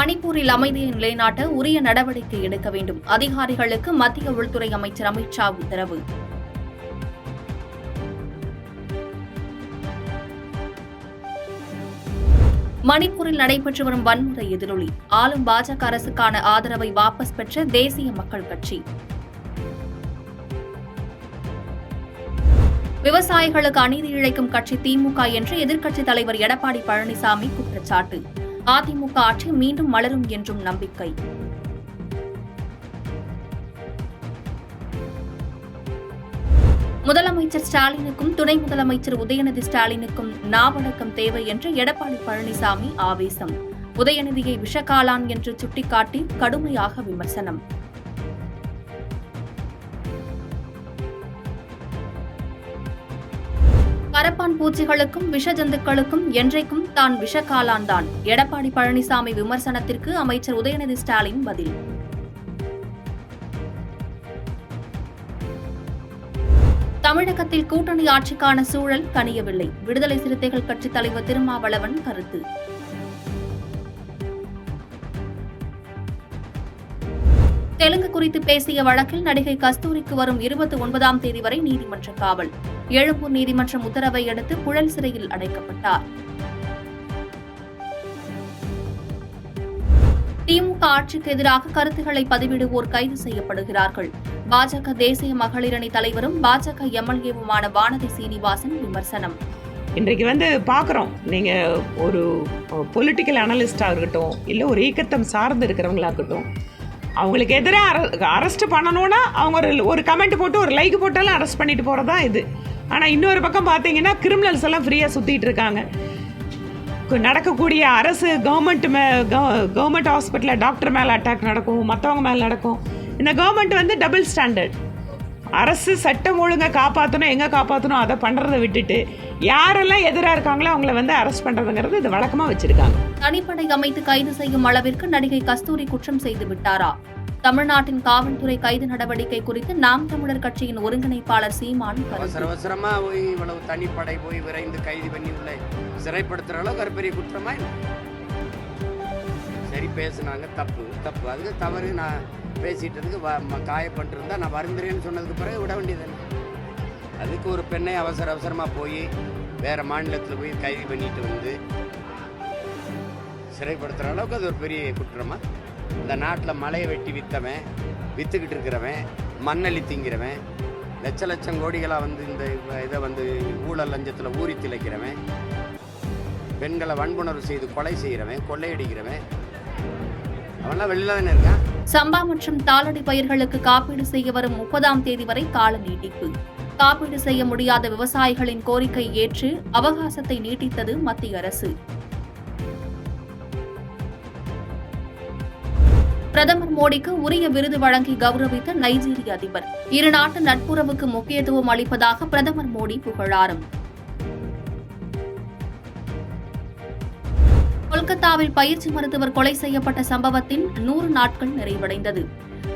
மணிப்பூரில் அமைதியை நிலைநாட்ட உரிய நடவடிக்கை எடுக்க வேண்டும். அதிகாரிகளுக்கு மத்திய உள்துறை அமைச்சர் அமித் ஷா உத்தரவு. மணிப்பூரில் நடைபெற்று வரும் வன்முறை எதிரொலி. ஆளும் பாஜக அரசுக்கான ஆதரவை வாபஸ் பெற்ற தேசிய மக்கள் கட்சி. விவசாயிகளுக்கு அநீதி இழைக்கும் கட்சி திமுக என்று எதிர்க்கட்சித் தலைவர் எடப்பாடி பழனிசாமி குற்றச்சாட்டு. அதிமுக ஆட்சி மீண்டும் மலரும் என்றும் நம்பிக்கை. முதலமைச்சர் ஸ்டாலினுக்கும் துணை முதலமைச்சர் உதயநிதி ஸ்டாலினுக்கும் நாவடக்கம் தேவை என்று எடப்பாடி பழனிசாமி ஆவேசம். உதயநிதியை விஷக்காலான் என்று சுட்டிக்காட்டி கடுமையாக விமர்சனம். கரப்பான் பூச்சிகளுக்கும் விஷ ஜந்துக்களுக்கும் என்றைக்கும் தான் விஷக்காலான் தான். எடப்பாடி பழனிசாமி விமர்சனத்திற்கு அமைச்சர் உதயநிதி ஸ்டாலின் பதில். தமிழகத்தில் கூட்டணி ஆட்சிக்கான சூழல் கனியவில்லை. விடுதலை சிறுத்தைகள் கட்சித் தலைவர் திருமாவளவன் கருத்து. தெலுங்கு குறித்து பேசிய வழக்கில் நடிகை கஸ்தூரிக்கு வரும் 29ஆம் தேதி வரை நீதிமன்ற காவல். எழும்பூர் நீதிமன்றம் உத்தரவை அடுத்து புழல் சிறையில் அடைக்கப்பட்டார். திமுக ஆட்சிக்கு எதிராக கருத்துக்களை பதிவிடுவோர் கைது செய்யப்படுகிறார்கள். பாஜக தேசிய மகளிர் அணி தலைவரும் பாஜக எம்எல்ஏவுமான வானதி சீனிவாசன் விமர்சனம். இன்றைக்கு பார்க்குறோம், நீங்கள் ஒரு பொலிட்டிக்கல் அனலிஸ்டாக இருக்கட்டும், இல்லை ஒரு இயக்கத்தம் சார்ந்து இருக்கிறவங்களா இருக்கட்டும், அவங்களுக்கு எதிராக அரெஸ்ட் பண்ணணும்னா அவங்க ஒரு கமெண்ட் போட்டு ஒரு லைக் போட்டாலும் அரெஸ்ட் பண்ணிட்டு போகிறதா இது. ஆனால் இன்னொரு பக்கம் பார்த்தீங்கன்னா கிரிமினல்ஸ் எல்லாம் ஃப்ரீயாக சுற்றிட்டு இருக்காங்க. நடக்கக்கூடிய அரசு கவர்மெண்ட் ஹாஸ்பிட்டலில் டாக்டர் மேலே அட்டாக் நடக்கும், மற்றவங்க மேலே நடக்கும். இந்த கவர்மெண்ட் டபுள் ஸ்டாண்டர்ட். அரசு சட்டம் ஒழுங்கை காப்பாற்றணும், எங்கே காப்பாற்றணும் அதை பண்ணுறதை விட்டுட்டு யாரெல்லாம் எதிராக இருக்காங்களோ அவங்கள அரெஸ்ட் பண்ணுறதுங்கிறது இது வழக்கமாக வச்சிருக்காங்க. தனிப்படை அமைத்து கைது செய்யும் அளவிற்கு நடிகை கஸ்தூரி குற்றம் செய்து விட்டாரா? தமிழ்நாட்டின் காவல்துறை கைது நடவடிக்கை குறித்து நாம் தமிழர் கட்சியின் ஒருங்கிணைப்பாளர் சீமான் அவசரமா போய் இவ்வளவு தனிப்படை போய் விரைந்து கைது பண்ணி உள்ள சிறைப்படுத்துற அளவுக்கு ஒரு பெரிய குற்றமா? சரி, பேசுனாங்க, தப்பு. அதுக்கு தவறு. நான் பேசிட்டதுக்கு காயப்பட்டு இருந்தா நான் வருந்துறேன்னு சொன்னதுக்கு பிறகு விட வேண்டியது. அதுக்கு ஒரு பெண்ணை அவசரமா போய் வேற மாநிலத்தில் போய் கைது பண்ணிட்டு வந்து சிறைப்படுத்துற அளவுக்கு அது ஒரு பெரிய குற்றமா? இந்த நாட்டில் மலையை வெட்டி வித்துக்கிட்டு இருக்கிறவன், மண்ணள்ளி திங்கிறவன், லட்சம் கோடிகளாக இந்த இதை ஊழல் லஞ்சத்தில் ஊறி திளைக்கிறவன், பெண்களை வன்புணர்வு செய்து கொலை செய்கிறவன், கொள்ளையடிக்கிறவன், அவன்லாம் வெளியில தானே இருக்கான். சம்பா மற்றும் தாளடி பயிர்களுக்கு காப்பீடு செய்ய வரும் 30ஆம் தேதி வரை கால நீட்டிப்பு. காப்பீடு செய்ய முடியாத விவசாயிகளின் கோரிக்கை ஏற்று அவகாசத்தை நீட்டித்தது மத்திய அரசு. பிரதமர் மோடிக்கு உரிய விருது வழங்கி கௌரவித்த நைஜீரிய அதிபர். இரு நாட்டு நட்புறவுக்கு முக்கியத்துவம் அளிப்பதாக பிரதமர் மோடி புகழாரம். கொல்கத்தாவில் பயிற்சி மருத்துவர் கொலை செய்யப்பட்ட சம்பவத்தின் 100 நாட்கள் நிறைவடைந்தது.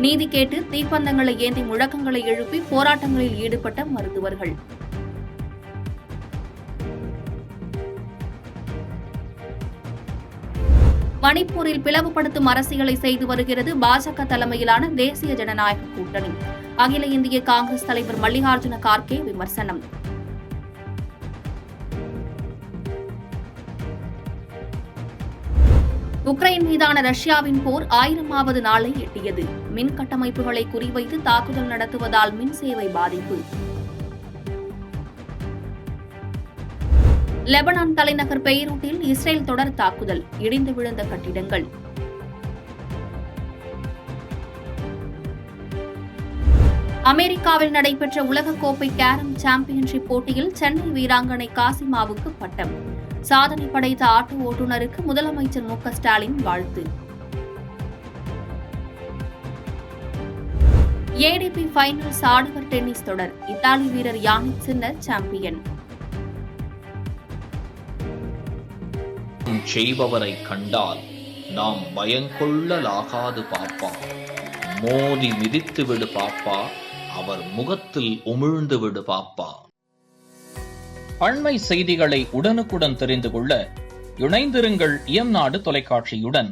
நீதி கேட்டு தீப்பந்தங்களை ஏந்தி முழக்கங்களை எழுப்பி போராட்டங்களில் ஈடுபட்ட மருத்துவர்கள். மணிப்பூரில் பிளவுபடுத்தும் அரசியலை செய்து வருகிறது பாஜக தலைமையிலான தேசிய ஜனநாயக கூட்டணி. அகில இந்திய காங்கிரஸ் தலைவர் மல்லிகார்ஜுன கார்கே விமர்சனம். உக்ரைன் மீதான ரஷ்யாவின் போர் 1000வது நாளை எட்டியது. மின் கட்டமைப்புகளை குறிவைத்து தாக்குதல் நடத்துவதால் மின் சேவை பாதிப்பு. லெபனான் தலைநகர் பெய்ரூட்டில் இஸ்ரேல் தொடர் தாக்குதல், இடிந்து விழுந்த கட்டிடங்கள். அமெரிக்காவில் நடைபெற்ற உலகக்கோப்பை கேரம் சாம்பியன்ஷிப் போட்டியில் சென்னை வீராங்கனை காசிமாவுக்கு பட்டம். சாதனை படைத்த ஆட்டோ ஓட்டுநருக்கு முதலமைச்சர் மு க ஸ்டாலின் வாழ்த்து. ஏடிபி ஃபைனல்ஸ் ஆடவர் டென்னிஸ் தொடர். இத்தாலி வீரர் யானிக் சின்னர் சாம்பியன். செய்பவரை கண்டால் நாம் பயங்கொள்ளலாகாது பாப்பா. மோதி மிதித்து விடு பாப்பா, அவர் முகத்தில் உமிழ்ந்து விடு பாப்பா. அண்மை செய்திகளை உடனுக்குடன் தெரிந்து கொள்ள இணைந்திருங்கள் இயம்நாடு தொலைக்காட்சியுடன்.